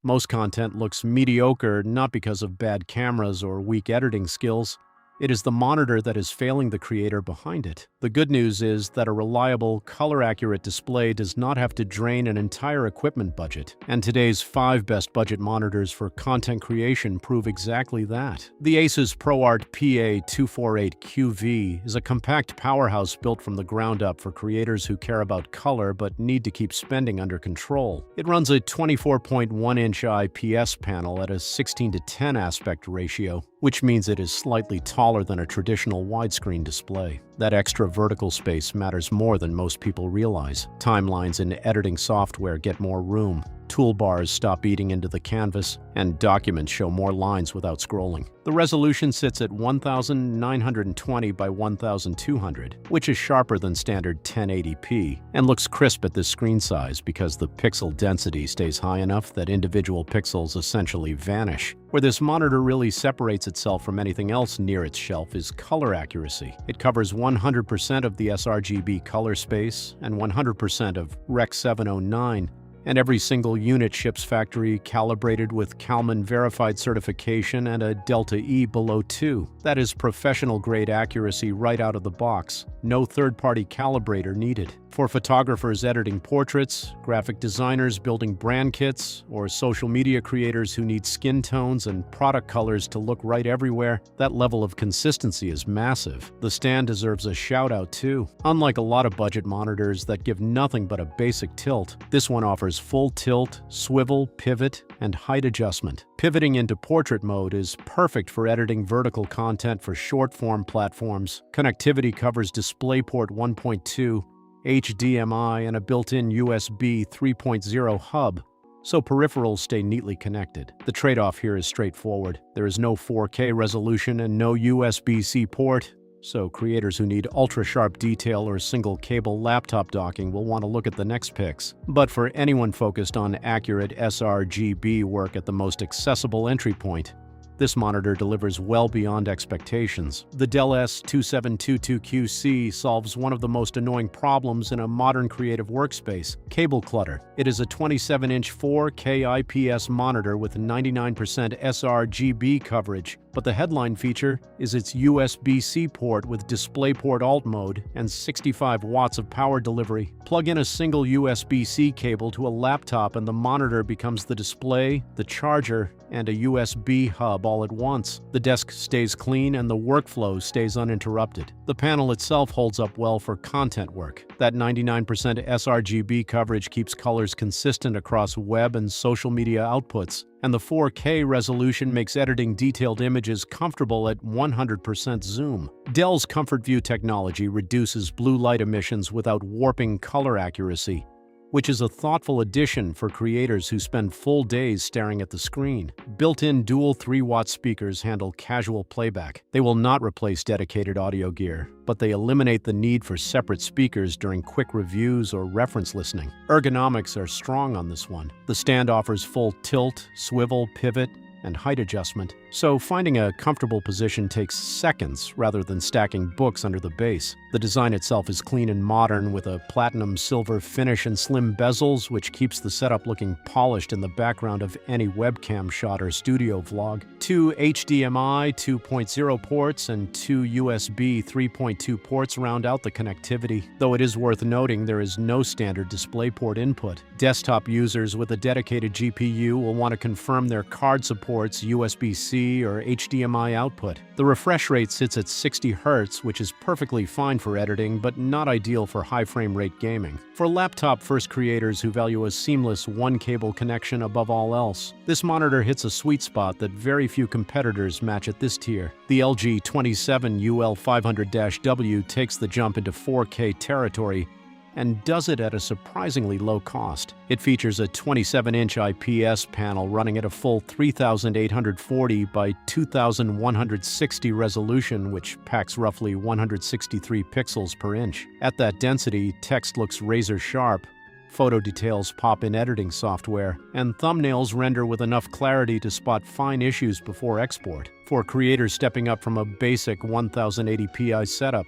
Most content looks mediocre not because of bad cameras or weak editing skills. It is the monitor that is failing the creator behind it. The good news is that a reliable, color-accurate display does not have to drain an entire equipment budget, and today's 5 best budget monitors for content creation prove exactly that. The Asus ProArt PA248QV is a compact powerhouse built from the ground up for creators who care about color but need to keep spending under control. It runs a 24.1-inch IPS panel at a 16:10 aspect ratio, which means it is slightly taller than a traditional widescreen display. That extra vertical space matters more than most people realize. Timelines in editing software get more room, toolbars stop eating into the canvas, and documents show more lines without scrolling. The resolution sits at 1920 by 1200, which is sharper than standard 1080p, and looks crisp at this screen size because the pixel density stays high enough that individual pixels essentially vanish. Where this monitor really separates itself from anything else near its shelf is color accuracy. It covers 100% of the sRGB color space and 100% of Rec. 709, and every single unit ships factory calibrated with Kalman verified certification and a Delta E below 2. That is professional-grade accuracy right out of the box. No third-party calibrator needed. For photographers editing portraits, graphic designers building brand kits, or social media creators who need skin tones and product colors to look right everywhere, that level of consistency is massive. The stand deserves a shout-out too. Unlike a lot of budget monitors that give nothing but a basic tilt, this one offers full tilt, swivel, pivot, and height adjustment. Pivoting into portrait mode is perfect for editing vertical content for short-form platforms. Connectivity covers DisplayPort 1.2, HDMI, and a built-in USB 3.0 hub, so peripherals stay neatly connected. The trade-off here is straightforward. There is no 4K resolution and no USB-C port, so creators who need ultra-sharp detail or single-cable laptop docking will want to look at the next picks. But for anyone focused on accurate sRGB work at the most accessible entry point, this monitor delivers well beyond expectations. The Dell S2722QC solves one of the most annoying problems in a modern creative workspace: cable clutter. It is a 27-inch 4K IPS monitor with 99% sRGB coverage, but the headline feature is its USB-C port with DisplayPort Alt mode and 65 watts of power delivery. Plug in a single USB-C cable to a laptop and the monitor becomes the display, the charger, and a USB hub all at once. The desk stays clean and the workflow stays uninterrupted. The panel itself holds up well for content work. That 99% sRGB coverage keeps colors consistent across web and social media outputs, and the 4K resolution makes editing detailed images comfortable at 100% zoom. Dell's ComfortView technology reduces blue light emissions without warping color accuracy, which is a thoughtful addition for creators who spend full days staring at the screen. Built-in dual 3-watt speakers handle casual playback. They will not replace dedicated audio gear, but they eliminate the need for separate speakers during quick reviews or reference listening. Ergonomics are strong on this one. The stand offers full tilt, swivel, pivot, and height adjustment, so finding a comfortable position takes seconds rather than stacking books under the base. The design itself is clean and modern with a platinum silver finish and slim bezels, which keeps the setup looking polished in the background of any webcam shot or studio vlog. 2 HDMI 2.0 ports and 2 USB 3.2 ports round out the connectivity, though it is worth noting there is no standard DisplayPort input. Desktop users with a dedicated GPU will want to confirm their card supports USB-C or HDMI output. The refresh rate sits at 60 Hz, which is perfectly fine for editing, but not ideal for high frame rate gaming. For laptop-first creators who value a seamless one-cable connection above all else, this monitor hits a sweet spot that very few competitors match at this tier. The LG 27UL500-W takes the jump into 4K territory and does it at a surprisingly low cost. It features a 27-inch IPS panel running at a full 3840 by 2160 resolution, which packs roughly 163 pixels per inch. At that density, text looks razor sharp, photo details pop in editing software, and thumbnails render with enough clarity to spot fine issues before export. For creators stepping up from a basic 1080p setup,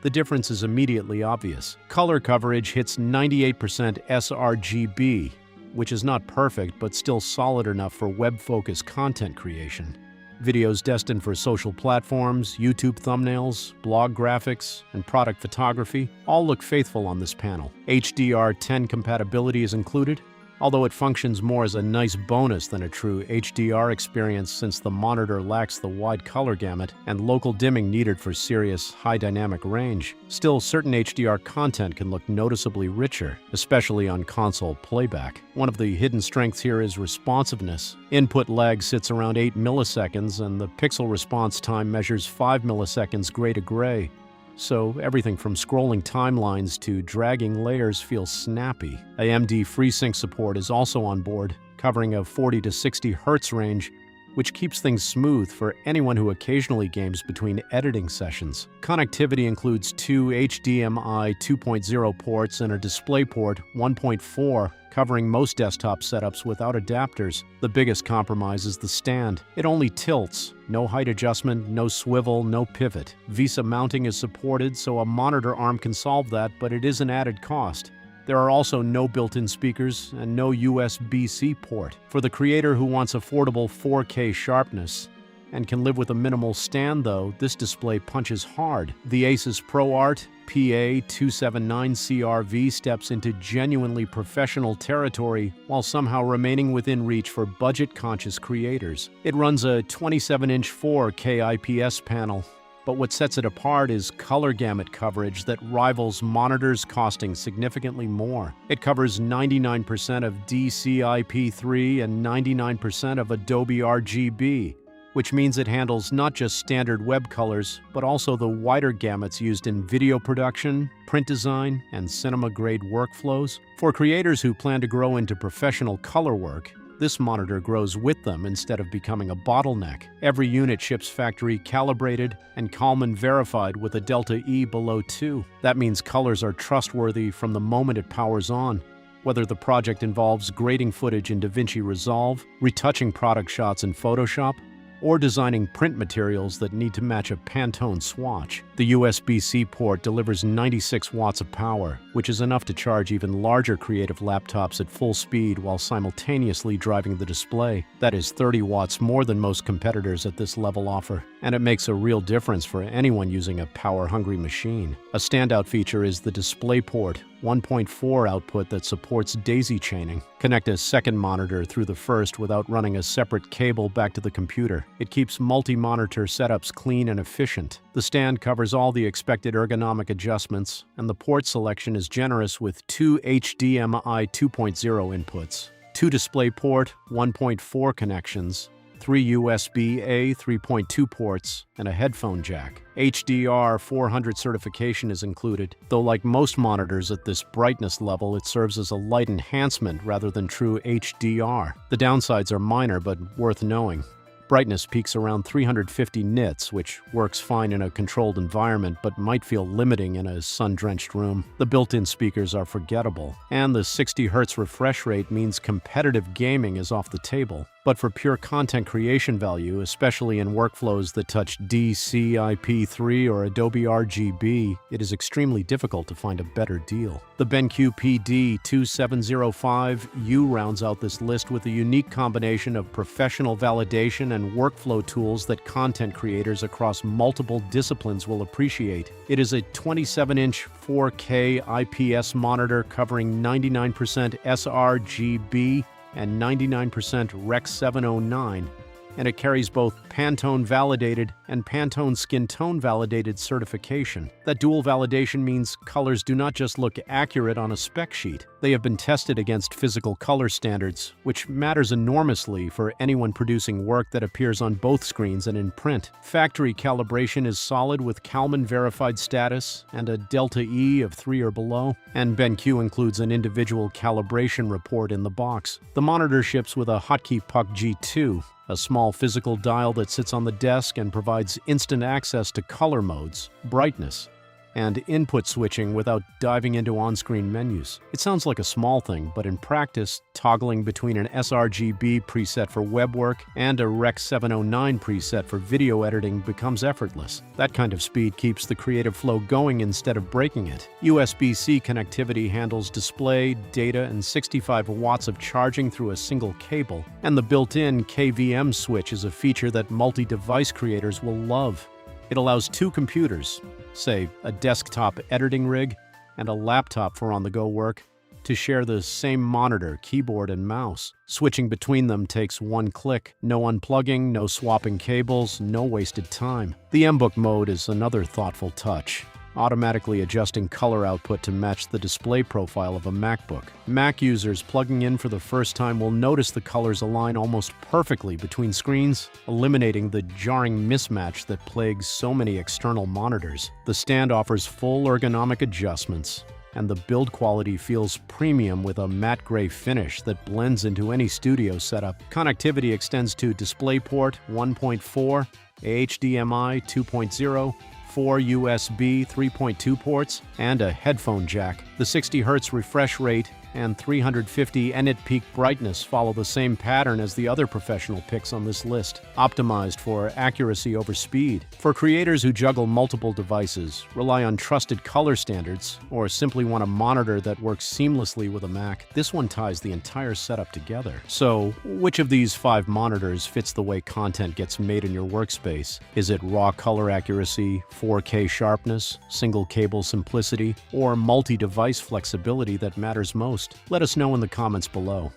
the difference is immediately obvious. Color coverage hits 98% sRGB, which is not perfect but still solid enough for web-focused content creation. Videos destined for social platforms, YouTube thumbnails, blog graphics, and product photography all look faithful on this panel. HDR10 compatibility is included, although it functions more as a nice bonus than a true HDR experience since the monitor lacks the wide color gamut and local dimming needed for serious, high dynamic range. Still, certain HDR content can look noticeably richer, especially on console playback. One of the hidden strengths here is responsiveness. Input lag sits around 8 milliseconds, and the pixel response time measures 5 milliseconds gray to gray. So everything from scrolling timelines to dragging layers feels snappy. AMD FreeSync support is also on board, covering a 40 to 60 Hz range, which keeps things smooth for anyone who occasionally games between editing sessions. Connectivity includes two HDMI 2.0 ports and a DisplayPort 1.4, covering most desktop setups without adapters. The biggest compromise is the stand. It only tilts. No height adjustment, no swivel, no pivot. VESA mounting is supported, so a monitor arm can solve that, but it is an added cost. There are also no built-in speakers and no USB-C port. For the creator who wants affordable 4K sharpness and can live with a minimal stand though, this display punches hard. The Asus ProArt PA279CRV steps into genuinely professional territory while somehow remaining within reach for budget-conscious creators. It runs a 27-inch 4K IPS panel, but what sets it apart is color gamut coverage that rivals monitors costing significantly more. It covers 99% of DCI-P3 and 99% of Adobe RGB, which means it handles not just standard web colors, but also the wider gamuts used in video production, print design, and cinema-grade workflows. For creators who plan to grow into professional color work, this monitor grows with them instead of becoming a bottleneck. Every unit ships factory calibrated and Kalman verified with a Delta E below 2. That means colors are trustworthy from the moment it powers on. Whether the project involves grading footage in DaVinci Resolve, retouching product shots in Photoshop, or designing print materials that need to match a Pantone swatch. The USB-C port delivers 96 watts of power, which is enough to charge even larger creative laptops at full speed while simultaneously driving the display. That is 30 watts more than most competitors at this level offer, and it makes a real difference for anyone using a power-hungry machine. A standout feature is the DisplayPort 1.4 output that supports daisy chaining. Connect a second monitor through the first without running a separate cable back to the computer. It keeps multi-monitor setups clean and efficient. The stand covers all the expected ergonomic adjustments, and the port selection is generous with two HDMI 2.0 inputs, two DisplayPort 1.4 connections, 3 USB-A 3.2 ports, and a headphone jack. HDR 400 certification is included, though like most monitors at this brightness level, it serves as a light enhancement rather than true HDR. The downsides are minor but worth knowing. Brightness peaks around 350 nits, which works fine in a controlled environment but might feel limiting in a sun-drenched room. The built-in speakers are forgettable, and the 60 Hz refresh rate means competitive gaming is off the table. But for pure content creation value, especially in workflows that touch DCI-P3 or Adobe RGB, it is extremely difficult to find a better deal. The BenQ PD2705U rounds out this list with a unique combination of professional validation and workflow tools that content creators across multiple disciplines will appreciate. It is a 27-inch 4K IPS monitor covering 99% sRGB and 99% Rec 709, and it carries both Pantone validated and Pantone skin tone validated certification. That dual validation means colors do not just look accurate on a spec sheet. They have been tested against physical color standards, which matters enormously for anyone producing work that appears on both screens and in print. Factory calibration is solid with Kalman verified status and a Delta E of 3 or below, and BenQ includes an individual calibration report in the box. The monitor ships with a Hotkey Puck G2, a small physical dial that sits on the desk and provides instant access to color modes, brightness, and input switching without diving into on-screen menus. It sounds like a small thing, but in practice, toggling between an sRGB preset for web work and a Rec 709 preset for video editing becomes effortless. That kind of speed keeps the creative flow going instead of breaking it. USB-C connectivity handles display, data, and 65 watts of charging through a single cable, and the built-in KVM switch is a feature that multi-device creators will love. It allows two computers, say a desktop editing rig and a laptop for on-the-go work, to share the same monitor, keyboard, and mouse. Switching between them takes one click. No unplugging, no swapping cables, no wasted time. The MBook mode is another thoughtful touch, automatically adjusting color output to match the display profile of a MacBook. Mac users plugging in for the first time will notice the colors align almost perfectly between screens, eliminating the jarring mismatch that plagues so many external monitors. The stand offers full ergonomic adjustments, and the build quality feels premium with a matte gray finish that blends into any studio setup. Connectivity extends to DisplayPort 1.4, HDMI 2.0, 4 USB 3.2 ports, and a headphone jack. The 60 Hz refresh rate and 350 nit peak brightness follow the same pattern as the other professional picks on this list, optimized for accuracy over speed. For creators who juggle multiple devices, rely on trusted color standards, or simply want a monitor that works seamlessly with a Mac, this one ties the entire setup together. So, which of these 5 monitors fits the way content gets made in your workspace? Is it raw color accuracy, 4K sharpness, single cable simplicity, or multi-device flexibility that matters most? Let us know in the comments below.